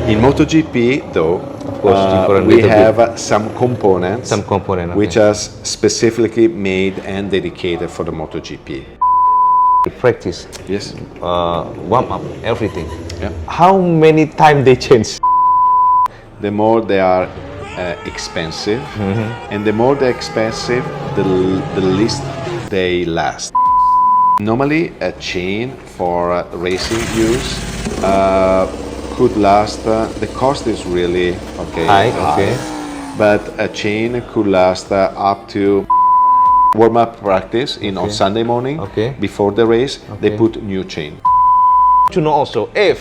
In MotoGP, though, Of course, we have some components, okay. which are specifically made and dedicated for the MotoGP. Practice, Yes. warm up, everything. Yeah. How many times they change? The more they are expensive, and the more they're expensive, the least they last. Normally, a chain for racing use could last. The cost is really High, okay. but a chain could last up to warm-up practice on Sunday morning. Okay. Before the race, they put new chain. To know also if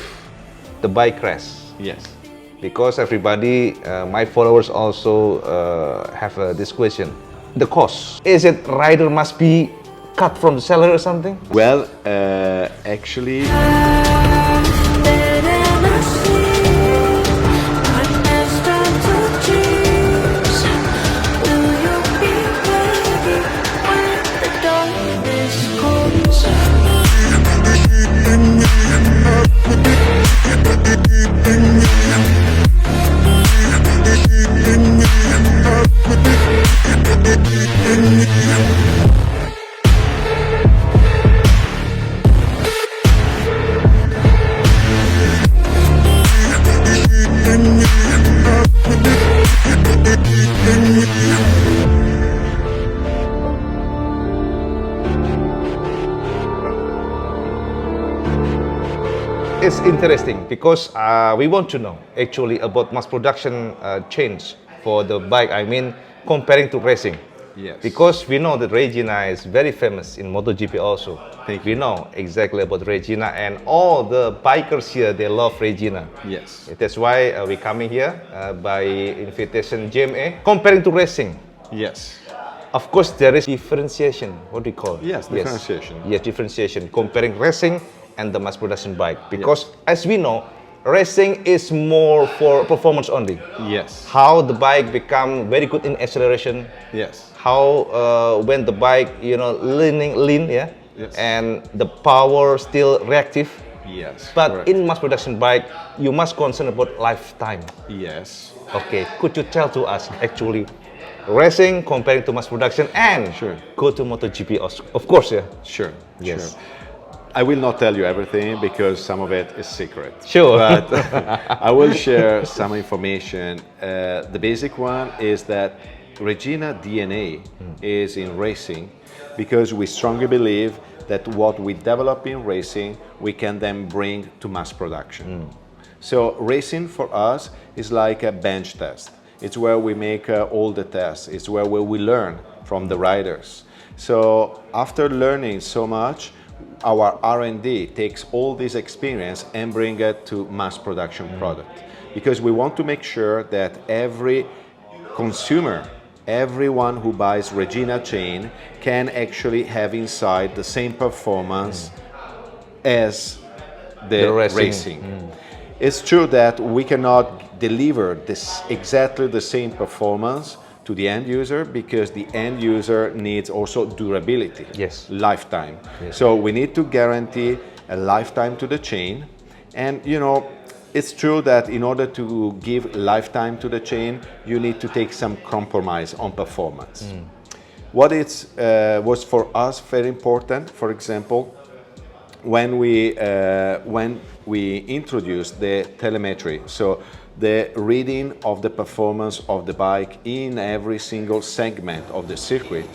the bike crash. Yes. Because everybody, my followers also have this question. The cost. Is it rider must be cut from the salary or something? Well, actually, It's interesting because we want to know actually about mass production change for the bike. I mean, comparing to racing. yes. Because we know that Regina is very famous in MotoGP also. Thank We know exactly about Regina, and all the bikers here, they love Regina. Yes. That's why we're coming here by invitation GMA. Comparing to racing, Yes. of course there is differentiation. What do you call it? Yes, differentiation. Yes, differentiation. Comparing racing and the mass production bike. Because as we know, racing is more for performance only. Yes. How the bike become very good in acceleration. Yes. How when the bike, lean, yeah, Yes. and the power still reactive. Yes. But correct. in mass production bike, you must concern about lifetime. Yes. Okay, could you tell to us actually racing comparing to mass production and Sure. go to MotoGP also? Of course, yeah. Sure. Yes. Sure. I will not tell you everything because some of it is secret. Sure. But I will share some information. The basic one is that Regina DNA is in racing because we strongly believe that what we develop in racing, we can then bring to mass production. So racing for us is like a bench test. It's where we make all the tests. It's where we learn from the riders. So after learning so much, our R&D takes all this experience and bring it to mass production product. Because we want to make sure that every consumer, everyone who buys Regina chain can actually have inside the same performance as the racing. It's true that we cannot deliver this exactly the same performance to the end user because the end user needs also durability, Yes. lifetime. Yes. So we need to guarantee a lifetime to the chain. And it's true that in order to give lifetime to the chain, you need to take some compromise on performance. What was for us very important, for example, when we introduced the telemetry, so the reading of the performance of the bike in every single segment of the circuit,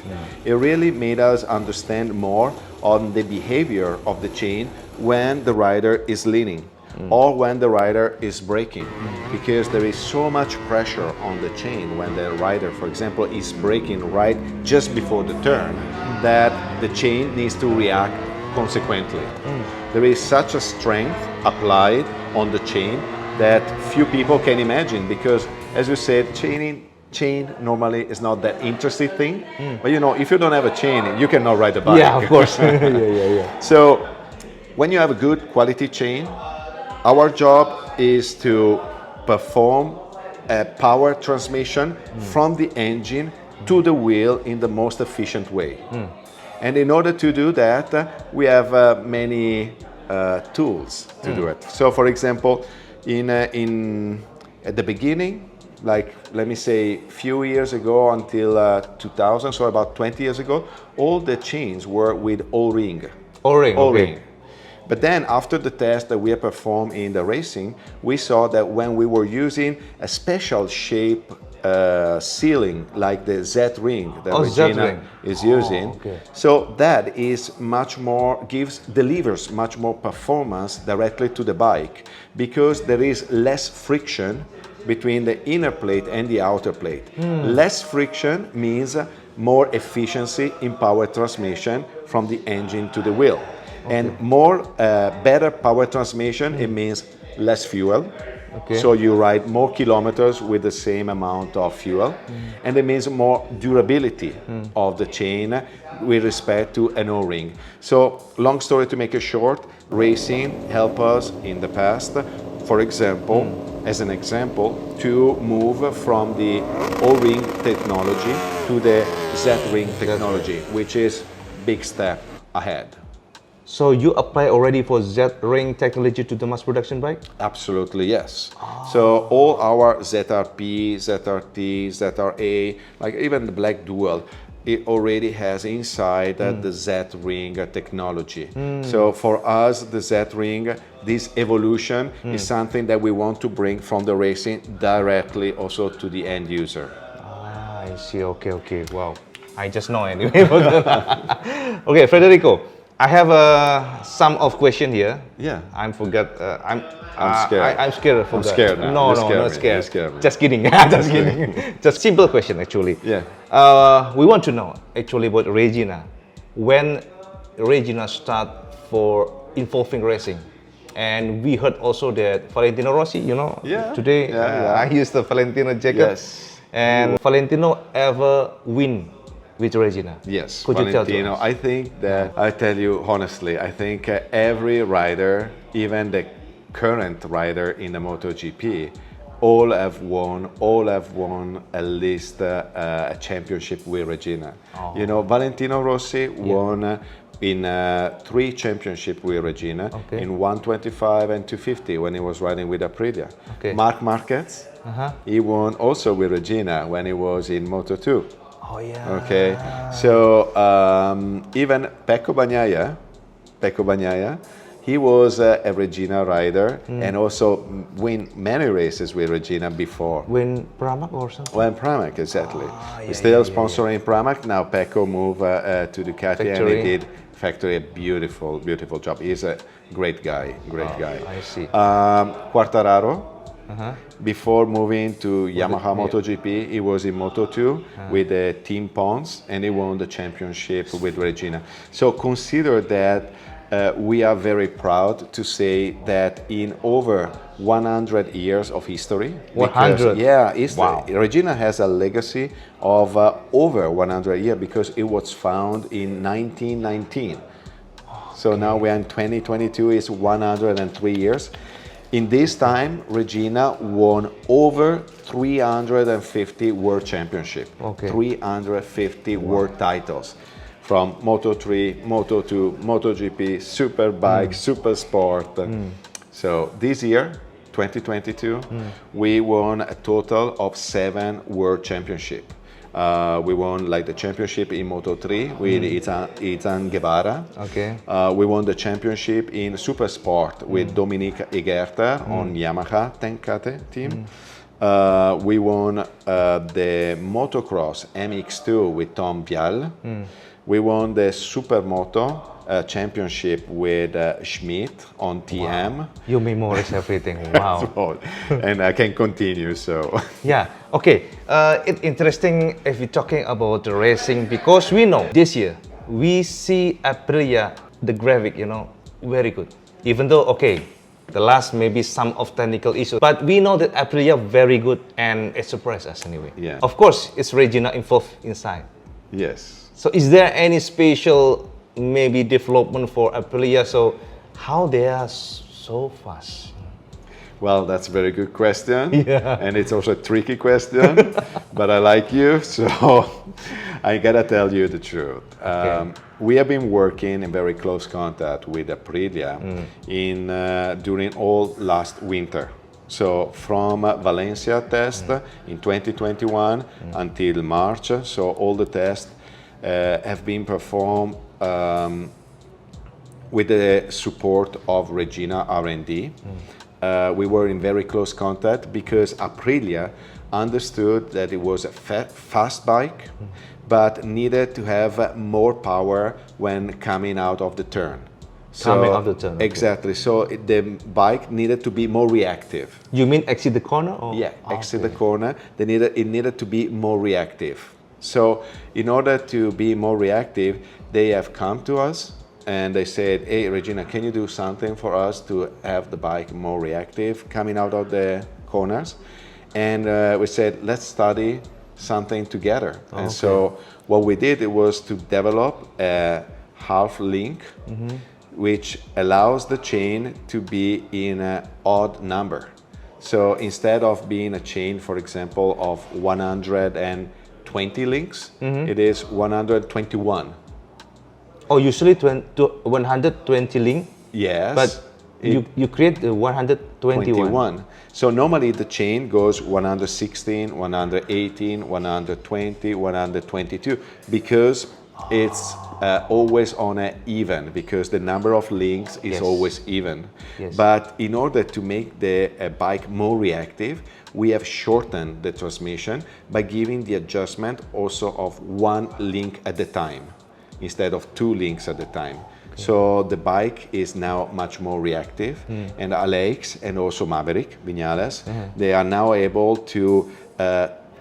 it really made us understand more on the behavior of the chain when the rider is leaning or when the rider is braking, because there is so much pressure on the chain when the rider, for example, is braking right just before the turn that the chain needs to react consequently. There is such a strength applied on the chain that few people can imagine, because as you said, chain normally is not that interesting thing, but if you don't have a chain, you cannot ride a bike. Yeah, of course. yeah. So when you have a good quality chain, our job is to perform a power transmission from the engine to the wheel in the most efficient way. And in order to do that, we have many tools to do it. So, for example, at the beginning, like let me say few years ago until 2000, so about 20 years ago, all the chains were with O-ring. O-ring, O-ring. okay. But then after the test that we have performed in the racing, we saw that when we were using a special shape sealing like the Z-ring that Regina is using, okay. so that is much more, delivers much more performance directly to the bike because there is less friction between the inner plate and the outer plate. Less friction means more efficiency in power transmission from the engine to the wheel. And more better power transmission, it means less fuel. Okay. So you ride more kilometers with the same amount of fuel. And it means more durability of the chain with respect to an O-ring. So long story to make it short, racing helped us in the past, for example, as an example, to move from the O-ring technology to the Z-ring technology, which is big step ahead. So you apply already for Z-ring technology to the mass production bike? Absolutely, yes. So all our ZRP, ZRT, ZRA, like even the Black Dual, it already has inside the Z-ring technology. So for us, the Z-ring, this evolution is something that we want to bring from the racing directly also to the end user. Ah, I see. Okay. Wow. I just know anyway. Okay, Federico. I have some of question here. Yeah. I'm scared. I'm scared. I'm I'm scared scared. now. No, You no, scare not me. scared. You scare me. Just kidding. Just kidding. Just simple question actually. Yeah. We want to know actually about Regina. When Regina start for involving racing, and we heard also that Valentino Rossi, today I used the Valentino jacket. Yes. And Valentino ever win with Regina? Yes, Could you tell to Valentino. us? I think that, I tell you honestly, I think every rider, even the current rider in the MotoGP, all have won at least a championship with Regina. Valentino Rossi won in 3 championships with Regina, in 125 and 250 when he was riding with Aprilia. Marc Marquez, he won also with Regina when he was in Moto2. Oh yeah. Okay, so even Pecco Bagnaia, he was a Regina rider and also win many races with Regina before. Win Pramac or something? When Pramac, exactly. He's still sponsoring Pramac. Now Pecco moved to Ducati and he did factory a beautiful job. He's a great guy, I see. Quartararo. Before moving to Yamaha MotoGP, he was in Moto2 with Team Pons and he won the championship with Regina. So consider that we are very proud to say that in over 100 years of history, 100? Yeah, history. Wow. Regina has a legacy of over 100 years because it was found in 1919. So now we are in 2022, is 103 years. In this time, Regina won over 350 World Championships, 350 World titles, from Moto3, Moto2, MotoGP, Superbike, Super Sport. So this year, 2022, we won a total of 7 World Championships. We won like the championship in Moto3 with Izan Guevara. We won the championship in Super Sport with Dominique Egerter on Yamaha Tenkate team. We won the motocross MX2 with Tom Vial. We won the Supermoto championship with Schmidt on TM. Wow. You memorize everything. Wow. And I can continue, so. Yeah, okay. It's interesting if we're talking about the racing because we know this year we see Aprilia, the graphic, very good. Even though, the last maybe some of technical issues, but we know that Aprilia very good and it surprised us anyway. Yeah. Of course, it's Regina involved inside. Yes. So is there any special maybe development for Aprilia? So how they are so fast? Well, that's a very good question. Yeah. And it's also a tricky question, but I like you, so I gotta tell you the truth. We have been working in very close contact with Aprilia during all last winter. So from Valencia test in 2021 until March, so all the tests have been performed with the support of Regina R&D. We were in very close contact because Aprilia understood that it was a fast bike, but needed to have more power when coming out of the turn. Coming out of the turn. Okay. Exactly. So the bike needed to be more reactive. You mean exit the corner? Or? Yeah, exit the corner. It needed to be more reactive. So in order to be more reactive, they have come to us and they said, hey, Regina, can you do something for us to have the bike more reactive coming out of the corners? And we said, let's study something together. And so what we did, it was to develop a half link, which allows the chain to be in an odd number. So instead of being a chain, for example, of 120 links, it is 121. Oh, usually 120 link? Yes. But you create the 121. So normally the chain goes 116, 118, 120, 122 because it's always on an even, because the number of links is always even. Yes. But in order to make the bike more reactive, we have shortened the transmission by giving the adjustment also of one link at a time instead of two links at a time. So the bike is now much more reactive, and Alex and also Maverick Viñales, they are now able to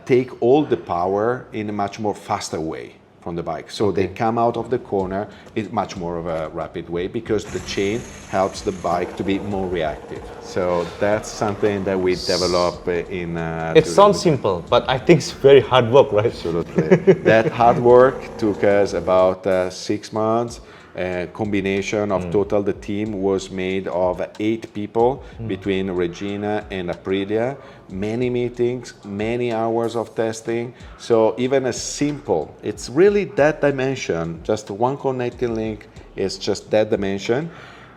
take all the power in a much more faster way from the bike. So they come out of the corner in much more of a rapid way because the chain helps the bike to be more reactive. So that's something that we develop in... It sounds simple, but I think it's very hard work, right? Absolutely. That hard work took us about 6 months. A combination of total, the team was made of 8 people between Regina and Aprilia, many meetings, many hours of testing. So even a simple, it's really that dimension, just one connecting link is just that dimension,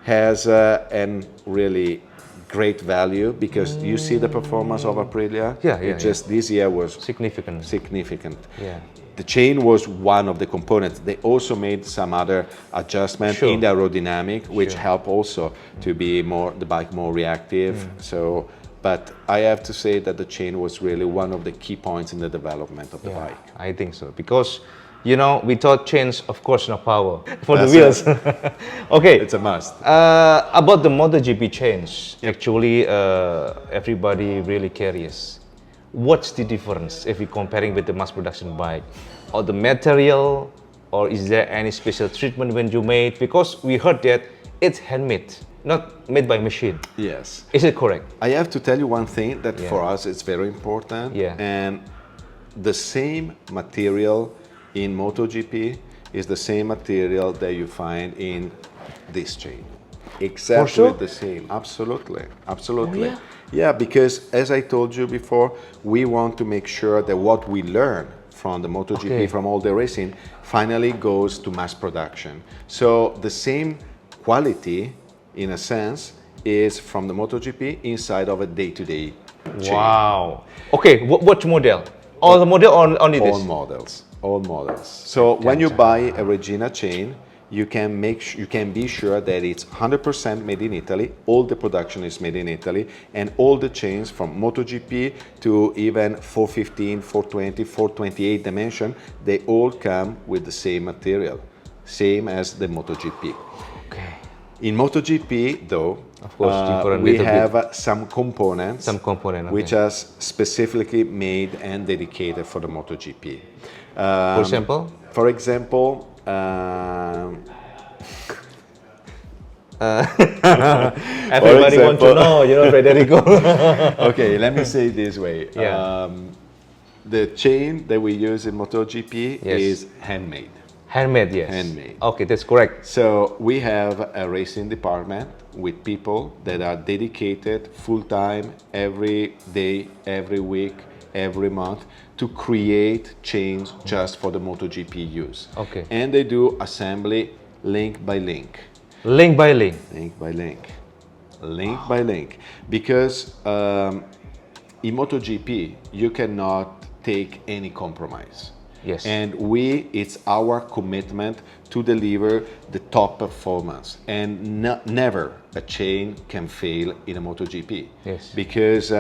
has a really great value because you see the performance of Aprilia. Just this year was significant. Yeah. The chain was one of the components. They also made some other adjustments in the aerodynamic, which help also to be the bike more reactive. So, but I have to say that the chain was really one of the key points in the development of the bike. I think so, because without chains, of course, no power for the wheels. Okay, it's a must. About the MotoGP chains, actually, everybody really curious. What's the difference if we're comparing with the mass production bike? Or the material, or is there any special treatment when you made? Because we heard that it's handmade, not made by machine. Yes. Is it correct? I have to tell you one thing that for us it's very important. And the same material in MotoGP is the same material that you find in this chain. Exactly the same. Absolutely. Absolutely. Oh, yeah, because as I told you before, we want to make sure that what we learn from the MotoGP, from all the racing, finally goes to mass production. So the same quality, in a sense, is from the MotoGP inside of a day-to-day chain. Wow. Okay, what model? All the model or only this? All models. All models. So when you buy a Regina chain, you can be sure that it's 100% made in Italy. All the production is made in Italy, and all the chains from MotoGP to even 415, 420, 428 dimension, they all come with the same material, same as the MotoGP. Okay. In MotoGP, though, of course, we have some components, which are specifically made and dedicated for the MotoGP. For example? For example, everybody wants to know, Federico. Okay, let me say it this way. The chain that we use in MotoGP is handmade. Handmade, yes. Handmade. Okay, that's correct. So we have a racing department with people that are dedicated full-time every day, every week, every month to create chains just for the MotoGP use. Okay. And they do assembly link by link. Link by link. Link by link. Link by link. Because in MotoGP, you cannot take any compromise. Yes. And it's our commitment to deliver the top performance. And never a chain can fail in a MotoGP. Yes. Because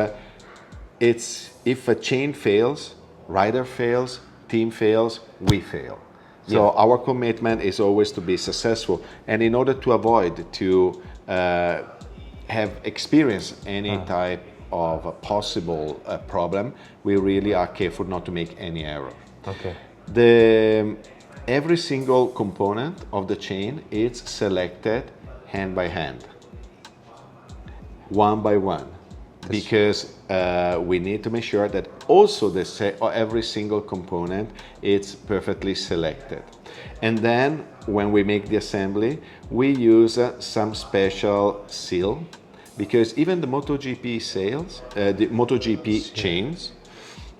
if a chain fails, rider fails, team fails, we fail. So our commitment is always to be successful. And in order to avoid to have experienced any type of a possible problem, we really are careful not to make any error. Okay. Every single component of the chain is selected hand by hand, one by one, because we need to make sure that also every single component is perfectly selected. And then when we make the assembly, we use some special seal, because even the MotoGP the MotoGP chains,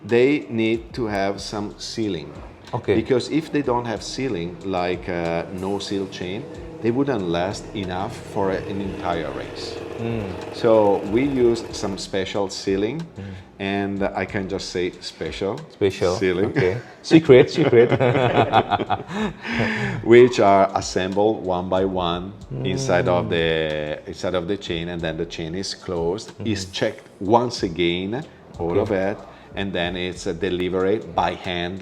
they need to have some sealing. Okay. Because if they don't have sealing, like no seal chain, they wouldn't last enough for an entire race. So we use some special sealing, and I can just say special sealing. Okay. Secret. Which are assembled one by one inside of the chain, and then the chain is closed, is checked once again, all of it, and then it's delivered by hand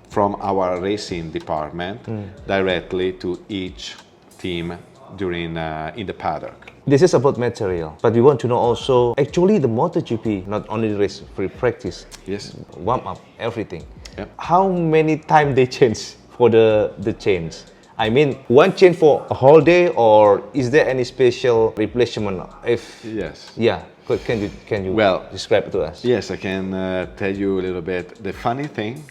from our racing department directly to each team during in the paddock. This is about material, but we want to know also, actually the MotoGP, not only the race, free practice, Yes. warm up, everything. Yep. How many times they change for the chains? I mean, one chain for a whole day, or is there any special replacement? Yes. Yeah, can you describe it to us? Yes, I can tell you a little bit. The funny thing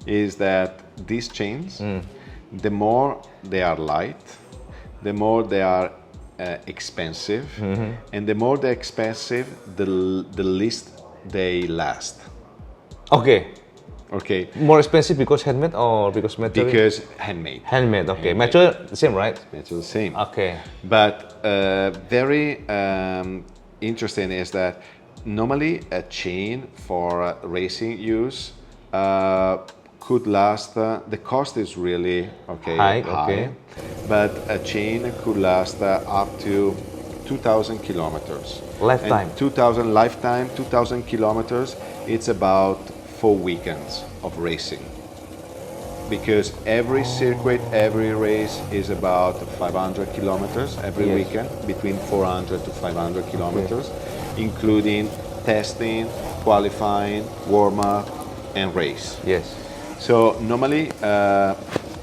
is that these chains, the more they are light, the more they are expensive, and the more they're expensive, the least they last. Okay. Okay. More expensive because handmade or because material? Because handmade. Handmade. Okay. Material the same, right? Material the same. Okay. But very interesting is that normally a chain for racing use could last. The cost is really high. Okay. But a chain could last up to 2,000 kilometers. Lifetime. And 2,000 kilometers. It's about 4 weekends of racing. Because every circuit, every race is about 500 kilometers every weekend, between 400 to 500 kilometers, including testing, qualifying, warm-up, and race. Yes. So normally,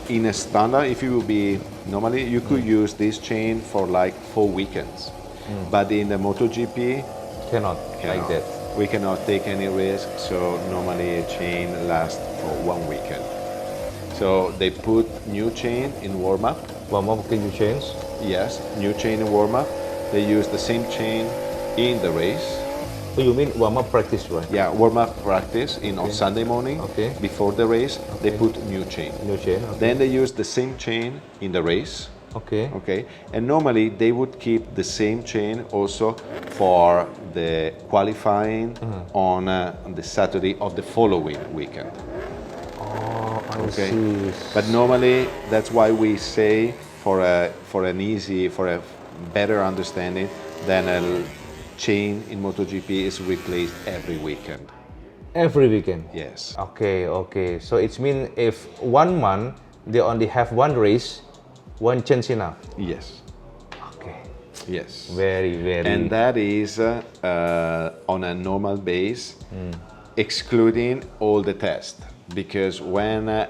in a standard, normally you could use this chain for like 4 weekends. But in the MotoGP, Cannot like that. we cannot take any risk, so normally a chain lasts for 1 weekend. So they put new chain in warm-up. Warm-up, can you change? Yes, new chain in warm-up. They use the same chain in the race. So you mean warm-up practice, right? Yeah, warm-up practice on Sunday morning. Okay. Before the race, they put new chain. New chain. Okay. Then they use the same chain in the race. Okay. Okay, and normally they would keep the same chain also for the qualifying on the Saturday of the following weekend. Oh, I Okay, see. but normally that's why we say for a better understanding, then a chain in MotoGP is replaced every weekend. Every weekend. Yes. Okay. So it means if 1 month they only have one race, one chance enough. Yes. Okay. Yes. Very. And that is on a normal base, excluding all the tests. Because when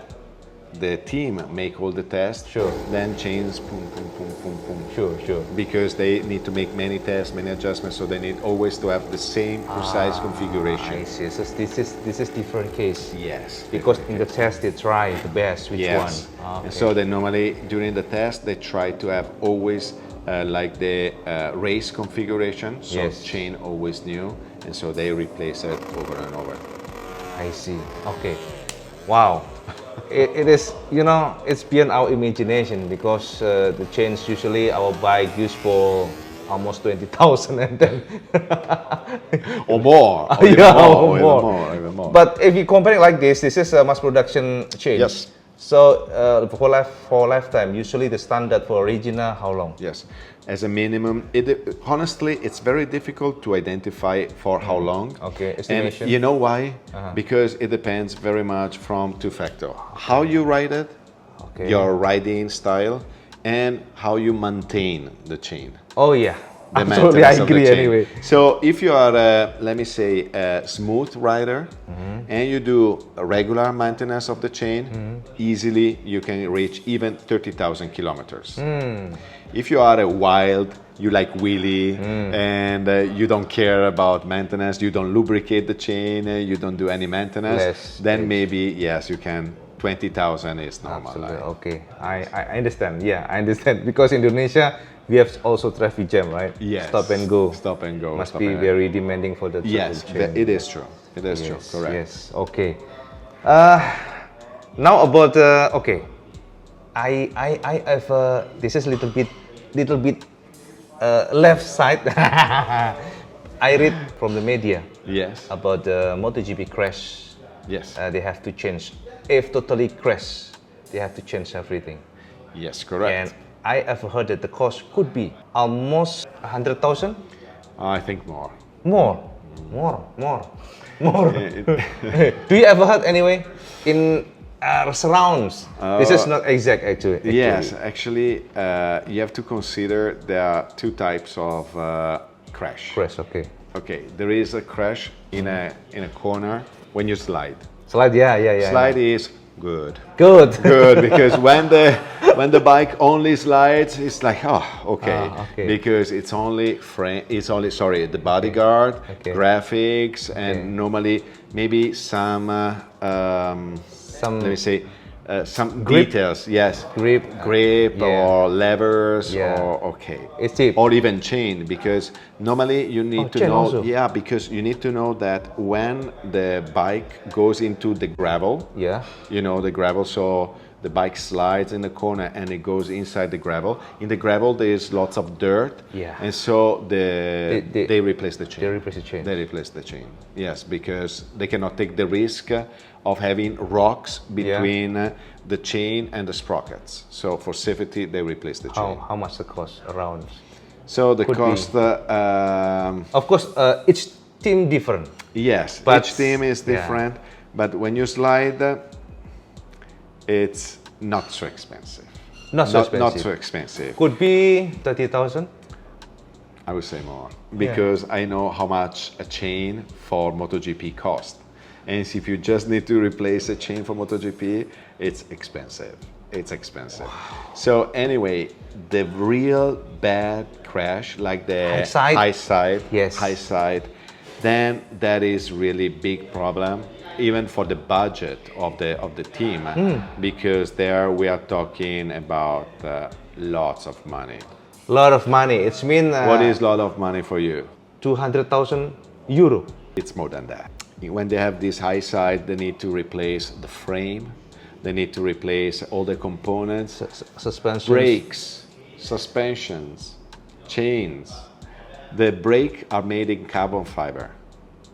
the team make all the tests, Sure. then chains, boom, boom, boom, boom, boom. Sure. Because they need to make many tests, many adjustments, so they need always to have the same precise configuration. I see. So this is different case. Yes. Because in the test they try the best which Yes. one. Ah, And okay. so they normally during the test they try to have always like the race configuration, so Yes. chain always new, and so they replace it over and over. I see. Okay. Wow. It is, you know, it's beyond our imagination because the chains usually our bike used for almost 20,000 and then Or more. Or even yeah, more, or or more. even more. But if you compare it like this is a mass production chain. Yes. So for lifetime, usually the standard for Regina, how long? Yes, as a minimum. Honestly, it's very difficult to identify for how long. Okay, And estimation. you know why? Because it depends very much from two factors: how you ride it, Okay. your riding style, and how you maintain the chain. Oh yeah, The absolutely, I maintenance of the agree. chain. Anyway, So if you are, let me say, a smooth rider, and you do a regular maintenance of the chain, easily you can reach even 30,000 kilometers. If you are a wild, you like wheelie, and you don't care about maintenance, you don't lubricate the chain, you don't do any maintenance, Less then maybe, yes, you can, 20,000 is normal. absolutely. Okay, I understand. Yeah, I understand because Indonesia we have also traffic jam, right? Yes. Stop and go. Stop and go. Must stop be and- very demanding for the Yes, chain. it is true. It is true. Yes, Correct. Yes. Okay. Now about okay. I have this is little bit left side. I read from the media Yes. about the MotoGP crash. Yes. They have to change. If totally crash, they have to change everything. Yes. And Correct. I have heard that the cost could be almost 100,000. I think more. More. Do you ever heard anyway in surrounds? This is not exact actually. Yes. Actually, you have to consider there are two types of crash. Crash. Okay. Okay. There is a crash in a corner when you slide. Slide. Yeah. Slide is good. Good. Good, because when the bike only slides, it's like, oh, okay, okay. because it's only the bodyguard, Okay. graphics, and normally maybe some Some let me say some Grip? details, yes, Grip. grip Yeah. or levers Yeah. or okay, It's cheap. or even chain, because normally you need to chain know, also. yeah, because you need to know that when the bike goes into the gravel, Yeah. you know, the gravel, so the bike slides in the corner and it goes inside the gravel. In the gravel there's lots of dirt, Yeah. and so they replace the chain. They replace the chain. They replace the chain, yes, because they cannot take the risk of having rocks between the chain and the sprockets. So for safety they replace the chain. How much the cost around? So the Could be. cost, Of course, each team different. yes, But- each team is yeah. different, but when you slide, it's not so expensive. Not so expensive. Not so expensive. Could be 30,000. I would say more, because I know how much a chain for MotoGP costs. And if you just need to replace a chain for MotoGP, it's expensive. It's expensive. So anyway, the real bad crash, like the High side? high side, Yes. high side, then that is really big problem, even for the budget of the team, because there we are talking about lots of money. Lot of money. It's mean What is a lot of money for you? 200,000 euro. It's more than that. When they have this high side, they need to replace the frame, they need to replace all the components, Suspension. brakes, suspensions, chains. The brakes are made in carbon fiber.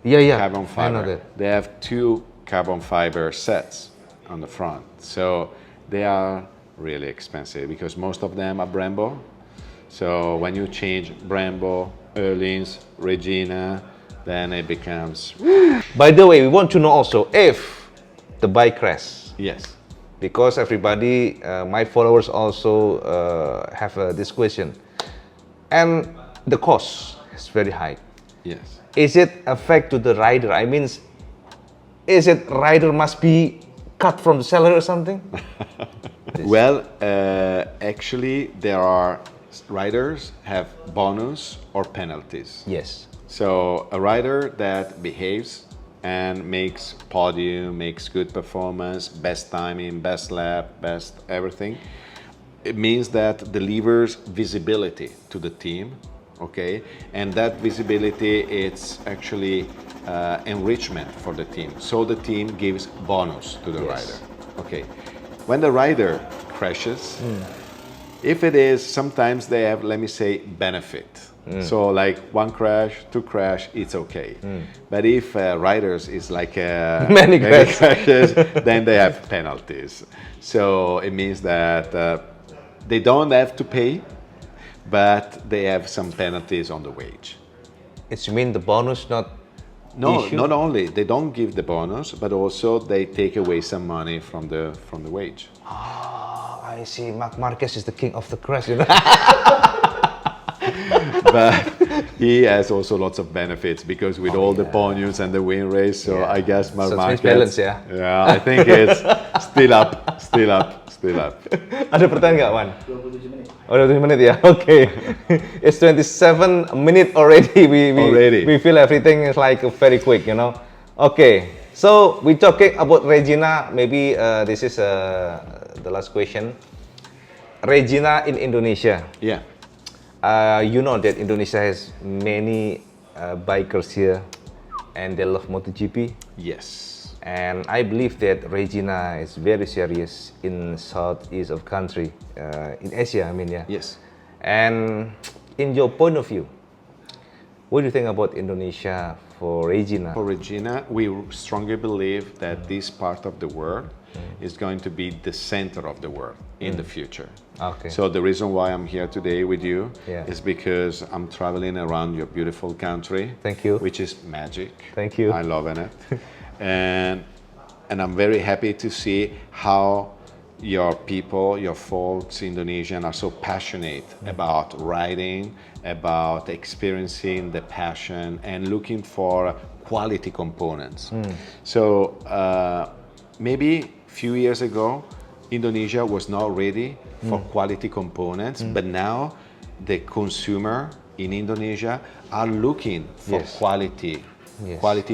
Yeah. Carbon I know fiber. that. They have two carbon fiber sets on the front. So they are really expensive because most of them are Brembo. So when you change Brembo, Erlins, Regina, then it becomes, By the way, we want to know also if the bike crash, yes, because everybody, my followers also have this question, and the cost is very high. yes. Is it affect to the rider? I mean, is it rider must be cut from the salary or something? Well, actually, there are riders have bonus or penalties. Yes. So a rider that behaves and makes podium, makes good performance, best timing, best lap, best everything, it means that delivers visibility to the team, okay? And that visibility, it's actually enrichment for the team. So the team gives bonus to the rider, okay? When the rider crashes, if it is, sometimes they have, let me say, benefit. So like one crash, two crash, it's okay. But if riders is like Many crashes, then they have penalties. So it means that they don't have to pay, but they have some penalties on the wage. It's mean the bonus not No, issue? not only they don't give the bonus, but also they take away some money from the wage. Oh, I see. Marc Marquez is the king of the crash. You know? But he has also lots of benefits because with all the bonus and the win race, so I guess Marc So it's Marquez. balance, yeah? Yeah, I think it's still up, still up, still up. Ada pertanyaan nggak, Wan? 27 menit. Oh, 27 menit ya? Okay. It's 27 minutes already. We feel everything is like very quick, you know? Okay. So, we talking about Regina. Maybe this is the last question. Regina in Indonesia. Yeah. You know that Indonesia has many bikers here and they love MotoGP. Yes. And I believe that Regina is very serious in southeast of country, in Asia, I mean, yeah. Yes. And in your point of view, what do you think about Indonesia for Regina? For Regina, we strongly believe that this part of the world is going to be the center of the world in the future. Okay. So the reason why I'm here today with you Yeah. is because I'm traveling around your beautiful country. Thank you. Which is magic. Thank you. I love it. and I'm very happy to see how your people, your folks, Indonesian, are so passionate about riding, about experiencing the passion and looking for quality components. So maybe a few years ago, Indonesia was not ready for quality components, but now the consumer in Indonesia are looking for quality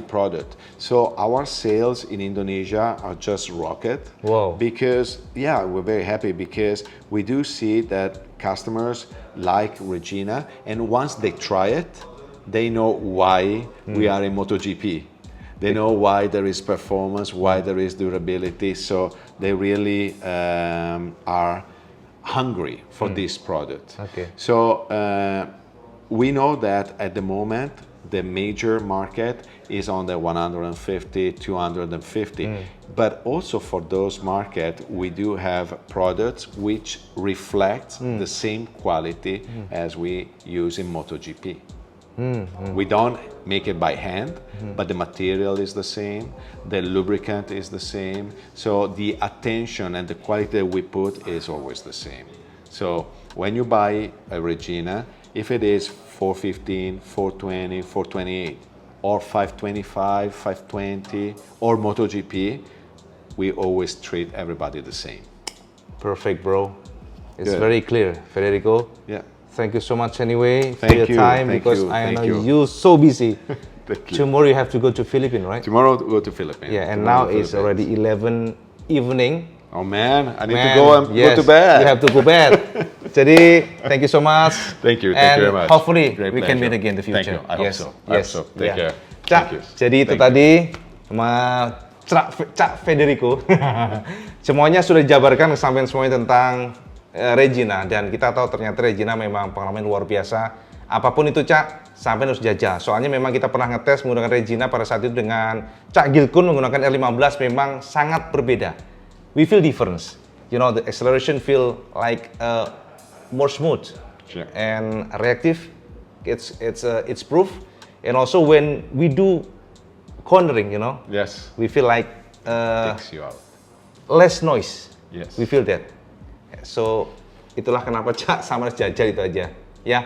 product. So our sales in Indonesia are just rocket. Wow. Because we're very happy because we do see that customers like Regina, and once they try it, they know why we are in MotoGP. They know why there is performance, why there is durability. So they really are hungry for this product. Okay. So we know that at the moment, the major market is on the 150, 250. But also for those markets, we do have products which reflect the same quality as we use in MotoGP. We don't make it by hand, but the material is the same, the lubricant is the same, so the attention and the quality that we put is always the same. So when you buy a Regina, if it is 415, 420, 428, or 525, 520, or MotoGP, we always treat everybody the same. Perfect, bro. It's Good. very clear, Federico. Yeah. Thank you so much anyway for Thank your you, time thank because you, I thank know you. you're so busy. Thank you. Tomorrow you have to go to Philippines, right? Tomorrow we go to Philippines. Yeah, and Tomorrow now to it's Philippines. already 11 evening. Oh man, I need Man, to go and yes, go to bed. You have to go bed. Jadi, thank you so much. Thank you And very much. hopefully Great we can pleasure. meet again in the future. Thank you. I hope so. I hope so. Take care. Cak, Thank you. jadi itu Thank tadi sama Cak Federico. Semuanya sudah dijabarkan sampai semuanya tentang Regina, dan kita tahu ternyata Regina memang pengalaman luar biasa. Apapun itu Cak, sampai harus jajah. Soalnya memang kita pernah ngetes menggunakan Regina pada saat itu dengan Cak Gilkun menggunakan R15 memang sangat berbeda. We feel difference. You know, the acceleration feel like more smooth and reactive. It's proof. And also when we do cornering, you know, Yes. we feel like Takes you out. less noise. Yes. We feel that. So itulah kenapa Cak sama harus jajal itu aja. Ya,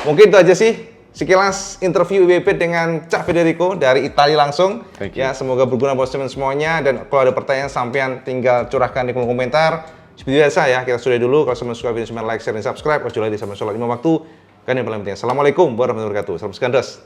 mungkin itu aja sih. sekilas interview IBP dengan Cak Federico dari Italia langsung. Thank you. Ya, semoga berguna buat teman semuanya. Dan kalau ada pertanyaan sampean tinggal curahkan di kolom komentar. Seperti biasa ya, kita sudah dulu. Kalau suka video, like, share, dan subscribe. Kalau sudah di sama sholat 5 waktu. Kan yang paling penting. Assalamualaikum warahmatullahi wabarakatuh. Salam sekandas.